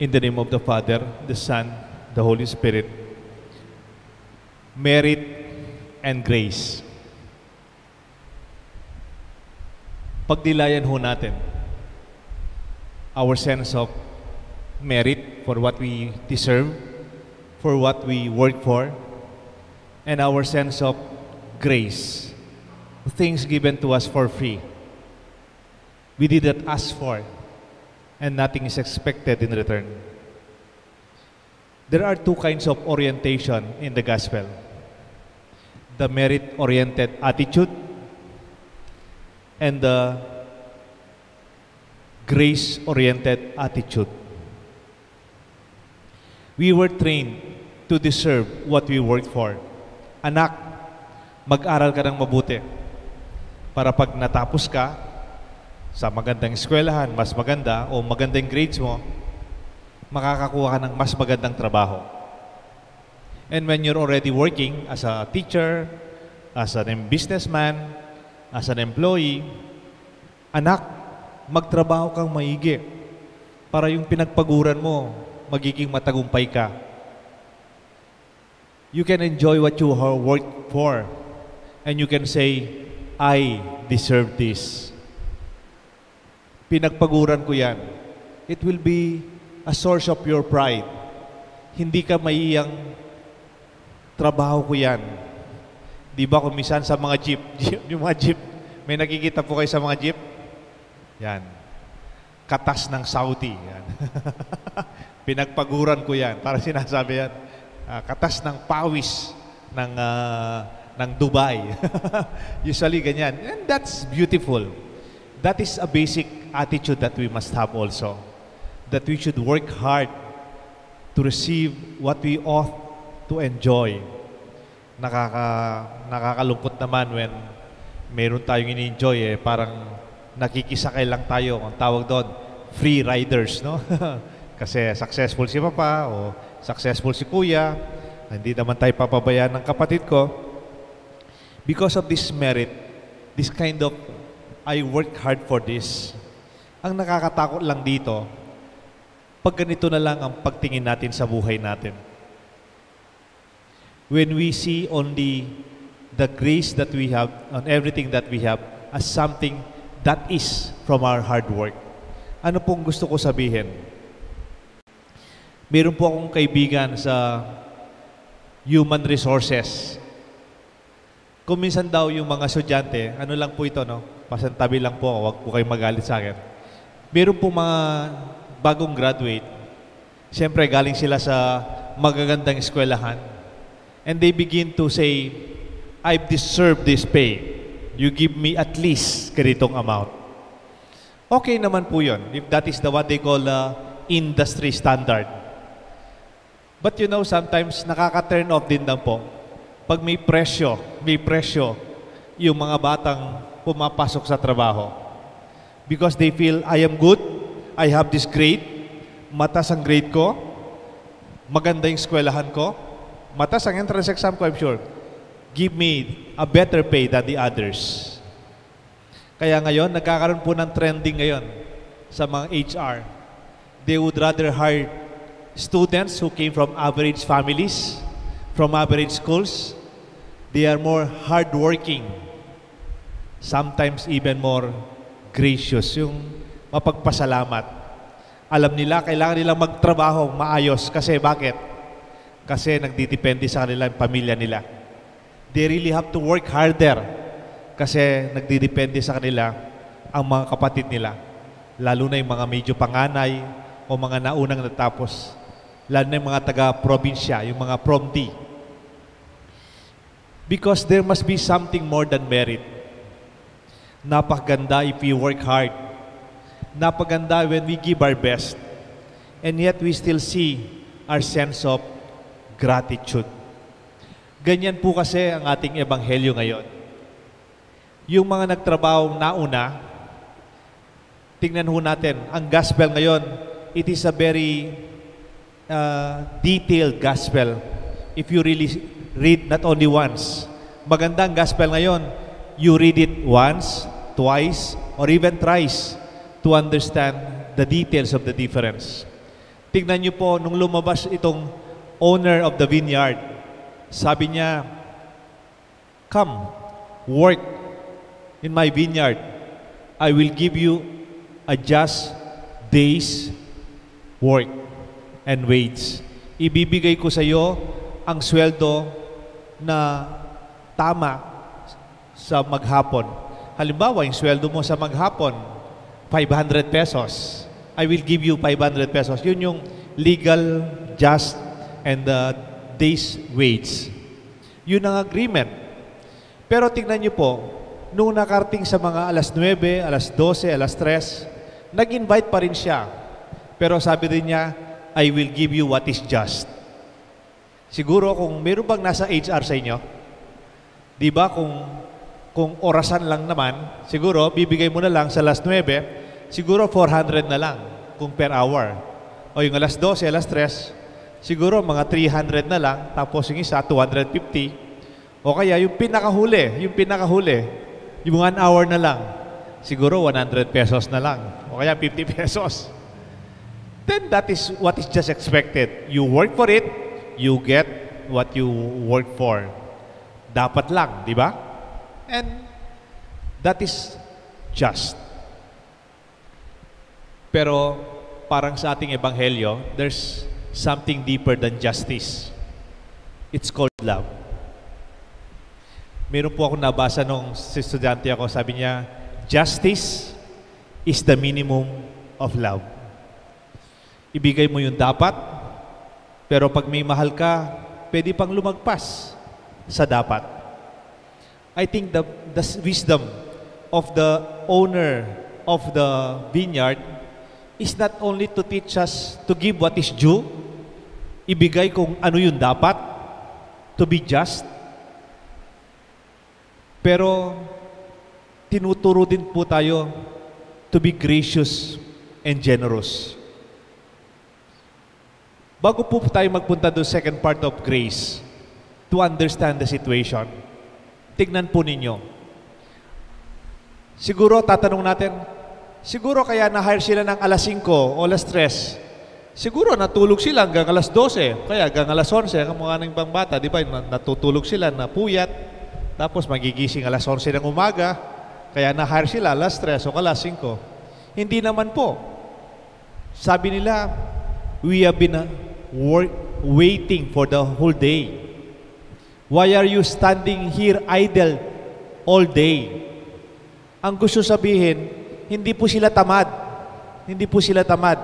In the name of the Father, the Son, the Holy Spirit. Merit and grace. Pagdilayan ho natin our sense of merit for what we deserve, for what we work for, and our sense of grace, things given to us for free. We did not ask for, and nothing is expected in return. There are two kinds of orientation in the gospel: the merit-oriented attitude and the grace-oriented attitude. We were trained to deserve what we worked for. Anak, mag-aral ka ng mabuti para pag natapos ka sa magandang eskwelahan, mas maganda, o magandang grades mo, makakakuha ka ng mas magandang trabaho. And when you're already working as a teacher, as a businessman, as an employee, anak, magtrabaho kang maigi para yung pinagpaguran mo, magiging matagumpay ka. You can enjoy what you have worked for, and you can say, I deserve this. Pinagpaguran ko yan. It will be a source of your pride. Hindi ka maiyang trabaho ko yan. Di ba kung minsan sa mga jeep, yung mga jeep, may nakikita po kayo sa mga jeep? Yan. Katas ng Saudi. Yan. Pinagpaguran ko yan. Para sinasabi yan. Katas ng pawis ng Dubai. Usually ganyan. And that's beautiful. That is a basic attitude that we must have also. That we should work hard to receive what we ought to enjoy. Nakakalungkot naman when meron tayong ini-enjoy, parang nakikisakay lang tayo. Ang tawag doon, free riders, no? Kasi successful si Papa o successful si Kuya, hindi naman tayo papabayaan ng kapatid ko. Because of this merit, this kind of, I work hard for this. Ang nakakatakot lang dito, pag ganito na lang ang pagtingin natin sa buhay natin. When we see only the grace that we have on everything that we have as something that is from our hard work. Ano pong gusto ko sabihin? Meron po akong kaibigan sa human resources. Kung minsan daw yung mga estudyante, ano lang po ito, no? Pasantabi lang po, huwag po kayong magalit sa akin. Meron po mga bagong graduate, siyempre galing sila sa magagandang eskwelahan, and they begin to say, I've deserved this pay. You give me at least ganitong amount. Okay naman po yun, if that is what they call industry standard. But you know, sometimes nakaka-turn off din lang po pag may presyo yung mga batang pumapasok sa trabaho. Because they feel, I am good, I have this grade, matas ang grade ko, maganda yung eskwelahan ko, matas ang entrance exam ko, I'm sure. Give me a better pay than the others. Kaya ngayon, nagkakaroon po ng trending ngayon sa mga HR. They would rather hire students who came from average families, from average schools. They are more hardworking, sometimes even more gracious, yung mapagpasalamat. Alam nila, kailangan nilang magtrabaho maayos. Kasi bakit? Kasi nagdidepende sa kanila yung pamilya nila. They really have to work harder kasi nagdidepende sa kanila ang mga kapatid nila. Lalo na yung mga medyo panganay o mga naunang natapos. Lalo na yung mga taga-probinsya, yung mga prom-D. Because there must be something more than merit. Napakaganda if we work hard. Napaganda when we give our best. And yet we still see our sense of gratitude. Ganyan po kasi ang ating ebanghelyo ngayon. Yung mga nagtrabaho nauna, tingnan ho natin, ang gospel ngayon, it is a very detailed gospel. If you really read not only once. Maganda ang gospel ngayon, you read it once, twice, or even thrice to understand the details of the difference. Tignan niyo po, nung lumabas itong owner of the vineyard, sabi niya, "Come, work in my vineyard. I will give you a just day's work and wage." Ibibigay ko sa iyo ang sweldo na tama sa maghapon. Halimbawa, yung sweldo mo sa maghapon, 500 pesos. I will give you 500 pesos. Yun yung legal, just, and day's wage. Yun ang agreement. Pero tingnan niyo po, nung nakarating sa mga alas 9, alas 12, alas 3, nag-invite pa rin siya. Pero sabi rin niya, I will give you what is just. Siguro kung meron bang nasa HR sa inyo, di ba kung orasan lang naman, siguro bibigay mo na lang sa alas 9, siguro 400 na lang kung per hour. O yung alas 12, alas 3, siguro mga 300 na lang, tapos yung isa 250. O kaya yung pinakahuli, yung 1 hour na lang, siguro 100 pesos na lang. O kaya 50 pesos. Then that is what is just expected. You work for it, you get what you work for. Dapat lang, di ba? And that is just. Pero parang sa ating ebanghelyo, there's something deeper than justice. It's called love. Meron po ako nabasa nung estudyante ako, sabi niya, justice is the minimum of love. Ibigay mo yung dapat, pero pag may mahal ka, pwede pang lumagpas sa dapat. I think the wisdom of the owner of the vineyard is not only to teach us to give what is due, ibigay kung ano yung dapat, to be just, pero tinuturo din po tayo to be gracious and generous. Bago po tayo magpunta doon second part of grace, to understand the situation, tignan po ninyo. Siguro tatanong natin, siguro kaya na-hire sila ng alas 5 o alas 3. Siguro natulog sila hanggang alas 12, kaya hanggang alas 11, kamukha ng ibang bata, di ba? Natutulog sila, napuyat, tapos magigising alas 11 ng umaga, kaya na-hire sila alas 3 o alas 5. Hindi naman po. Sabi nila, we have been waiting for the whole day. Why are you standing here idle all day? Ang gusto sabihin, hindi po sila tamad. Hindi po sila tamad.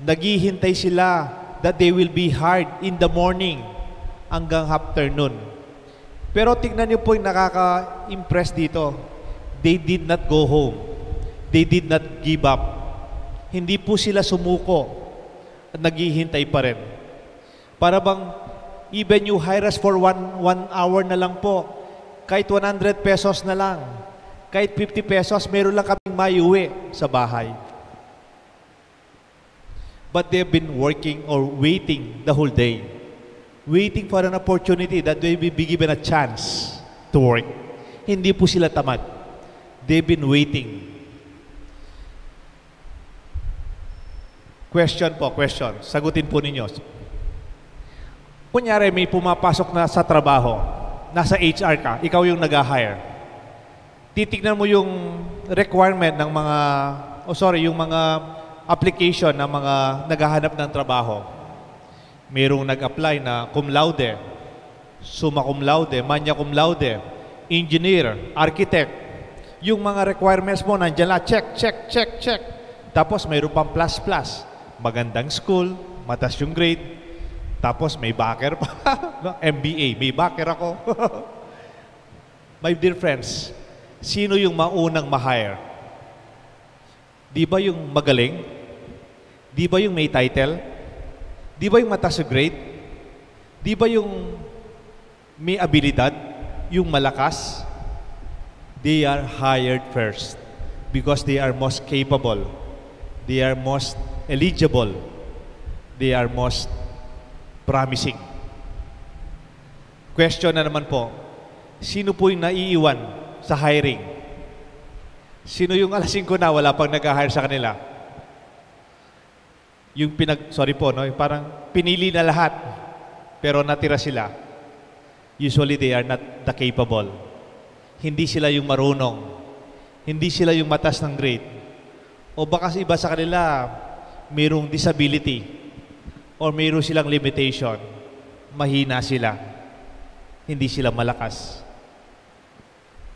Naghihintay sila that they will be hired in the morning hanggang afternoon. Pero tignan niyo po yung nakaka-impress dito. They did not go home. They did not give up. Hindi po sila sumuko at naghihintay pa rin. Para bang even you hire us for one hour na lang po, kahit 100 pesos na lang, kahit 50 pesos, meron lang kaming maiuwi sa bahay. But they've been working or waiting the whole day. Waiting for an opportunity that they will be given a chance to work. Hindi po sila tamad. They've been waiting. Question. Sagutin po ninyo. Kunyari, may pumapasok na sa trabaho, nasa HR ka, ikaw yung nag-hire. Titignan mo yung requirement ng yung mga application ng mga naghahanap ng trabaho. Mayroong nag-apply na cum laude, summa cum laude, magna cum laude, engineer, architect. Yung mga requirements mo, nandiyan lang, check. Tapos mayroon pang plus. Magandang school, mataas yung grade, tapos may backer pa. No? MBA, may backer ako. My dear friends, sino yung maunang ma-hire? Di ba yung magaling? Di ba yung may title? Di ba yung mataas yung grade? Di ba yung may abilidad? Yung malakas? They are hired first because they are most capable. They are most eligible. They are most promising. Question na naman po, sino po yung naiiwan sa hiring? Sino yung alas 5 na wala pang nag-hire sa kanila? Yung sorry po, no? Yung parang pinili na lahat, pero natira sila. Usually they are not the capable. Hindi sila yung marunong. Hindi sila yung matas ng grade. O baka iba sa kanila, mayroong disability or mayroong silang limitation. Mahina sila. Hindi sila malakas.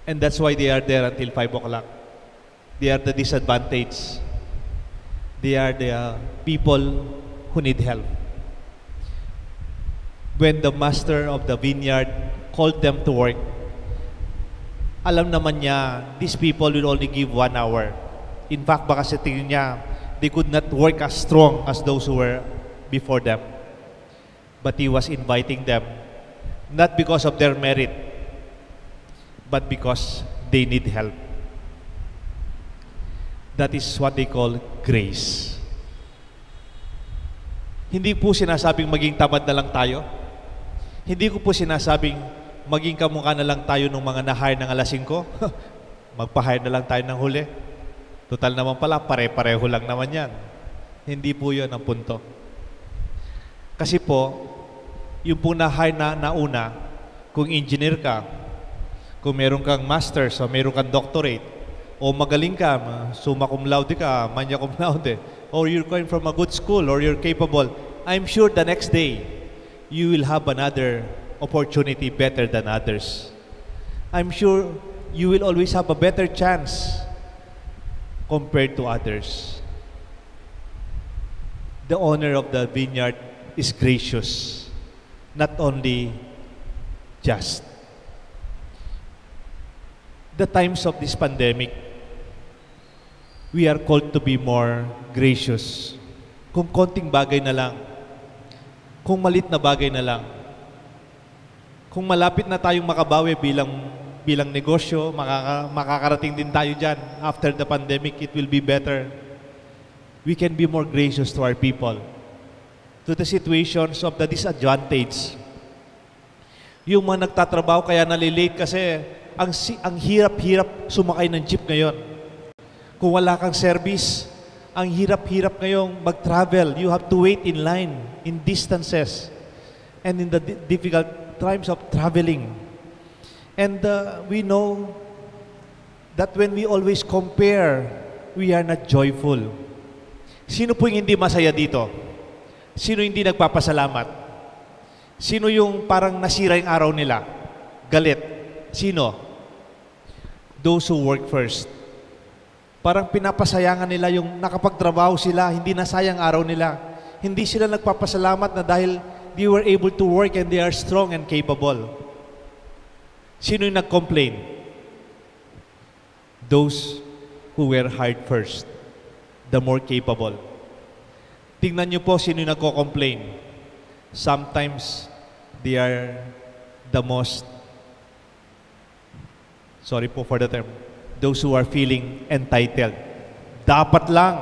And that's why they are there until 5 o'clock. They are the disadvantaged. They are the people who need help. When the master of the vineyard called them to work, alam naman niya, these people will only give 1 hour. In fact, baka sa tingin niya, they could not work as strong as those who were before them. But He was inviting them, not because of their merit, but because they need help. That is what they call grace. Hindi po sinasabing maging tamad na lang tayo. Hindi ko po sinasabing maging kamukha na lang tayo ng mga na-hire ng alas 5. Magpa-hire na lang tayo ng huli. Total naman pala, pare-pareho lang naman yan. Hindi po yun ang punto. Kasi po, yung po na-hire na nauna, kung engineer ka, kung meron kang master's o meron kang doctorate, o magaling ka, summa cum laude ka, magna cum laude, or you're coming from a good school, or you're capable, I'm sure the next day, you will have another opportunity better than others. I'm sure you will always have a better chance compared to others. The owner of the vineyard is gracious, not only just. The times of this pandemic, we are called to be more gracious. Kung konting bagay na lang, kung malit na bagay na lang, kung malapit na tayong makabawi bilang negosyo, makakarating din tayo dyan. After the pandemic, it will be better. We can be more gracious to our people, to the situations of the disadvantaged. Yung mga nagtatrabaho kaya nalilate kasi ang hirap-hirap sumakay ng jeep ngayon. Kung wala kang service, ang hirap-hirap ngayong mag-travel. You have to wait in line, in distances, and in the difficult times of traveling. And we know that when we always compare, we are not joyful. Sino po yung hindi masaya dito? Sino hindi nagpapasalamat? Sino yung parang nasira yung araw nila? Galit. Sino? Those who work first. Parang pinapasayangan nila yung nakapagtrabaho sila, hindi nasayang araw nila. Hindi sila nagpapasalamat na dahil they were able to work and they are strong and capable. Sino yung nag-complain? Those who were hired first, the more capable. Tingnan niyo po sino yung nagko-complain. Sometimes they are the most, sorry po for the term, those who are feeling entitled. Dapat lang.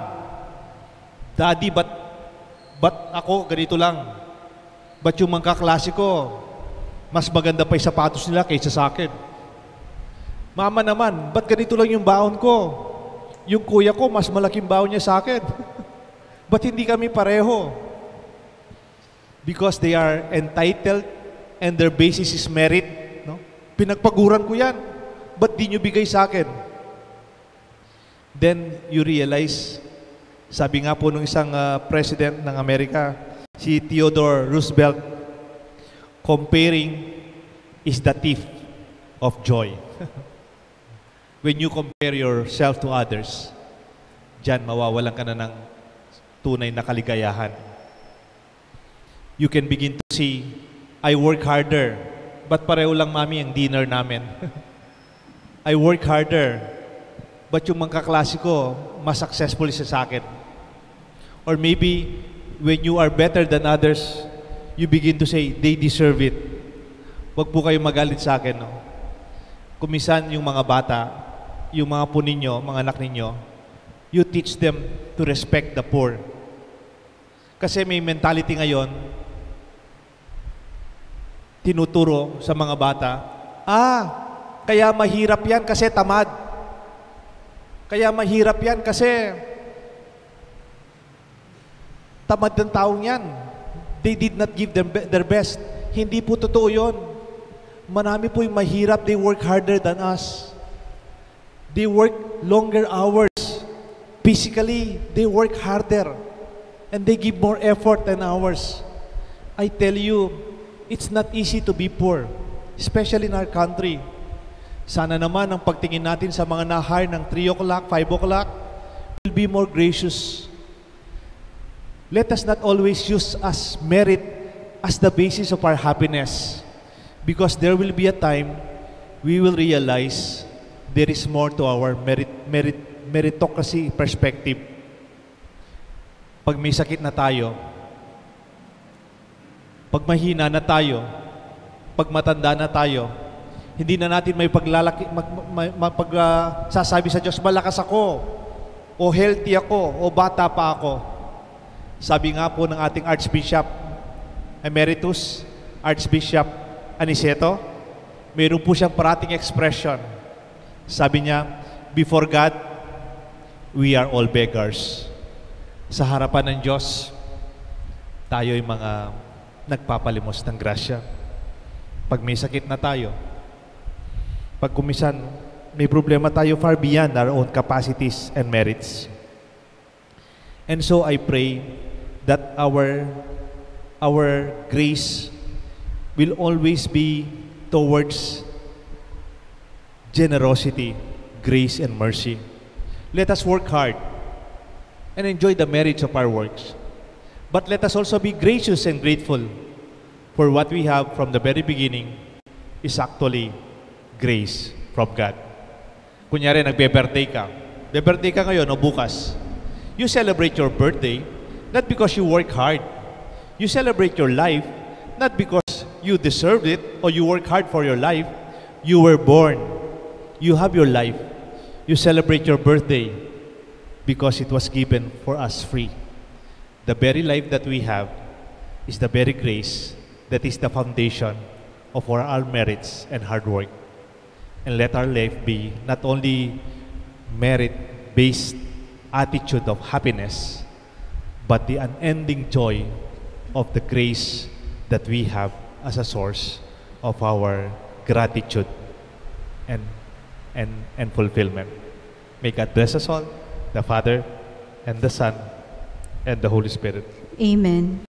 Daddy, but ako ganito lang? Ba't yung mga kaklase ko, mas maganda pa yung sapatos nila kaysa sa akin? Mama naman, ba't ganito lang yung baon ko? Yung kuya ko, mas malaking baon niya sa akin. Ba't hindi kami pareho? Because they are entitled and their basis is merit. No? Pinagpaguran ko yan. Ba't di nyo bigay sa akin? Then you realize, sabi nga po nung isang president ng Amerika, si Theodore Roosevelt, comparing is the thief of joy. When you compare yourself to others, diyan mawawalan ka na ng tunay na kaligayahan. You can begin to see, I work harder, but pareho lang mami ang dinner namin. I work harder, but yung mga kaklase ko, mas successful siya sa akin. Or maybe, when you are better than others, you begin to say, they deserve it. Huwag po kayo magalit sa akin. No? Kumisan yung mga bata, yung mga po ninyo, mga anak ninyo, you teach them to respect the poor. Kasi may mentality ngayon, tinuturo sa mga bata, kaya mahirap yan kasi tamad. Kaya mahirap yan kasi tamad ng taong yan. They did not give their best. Hindi po totoo yun. Marami po yung mahirap, they work harder than us. They work longer hours. Physically, they work harder. And they give more effort than ours. I tell you, it's not easy to be poor, especially in our country. Sana naman ang pagtingin natin sa mga na-hire ng 3 o'clock, 5 o'clock, will be more gracious. Let us not always use as merit as the basis of our happiness, because there will be a time we will realize there is more to our meritocracy perspective. Pag may sakit na tayo, pag mahina na tayo, pag matanda na tayo, hindi na natin may sasabi sa Diyos, malakas ako, o healthy ako, o bata pa ako. Sabi nga po ng ating Archbishop Emeritus, Archbishop Aniceto, mayroon po siyang parating expression. Sabi niya, before God, we are all beggars. Sa harapan ng Diyos, tayo'y mga nagpapalimos ng grasya. Pag may sakit na tayo, pag kumisan, may problema tayo far beyond our own capacities and merits. And so I pray that our grace will always be towards generosity, grace, and mercy. Let us work hard and enjoy the merits of our works. But let us also be gracious and grateful for what we have from the very beginning is actually grace from God. Kunyari, nagbe-birthday ka. Be-birthday ka ngayon o bukas. You celebrate your birthday not because you work hard. You celebrate your life not because you deserved it or you work hard for your life. You were born. You have your life. You celebrate your birthday because it was given for us free. The very life that we have is the very grace that is the foundation of our merits and hard work. And let our life be not only merit-based attitude of happiness, but the unending joy of the grace that we have as a source of our gratitude and fulfillment. May God bless us all, the Father, and the Son, and the Holy Spirit. Amen.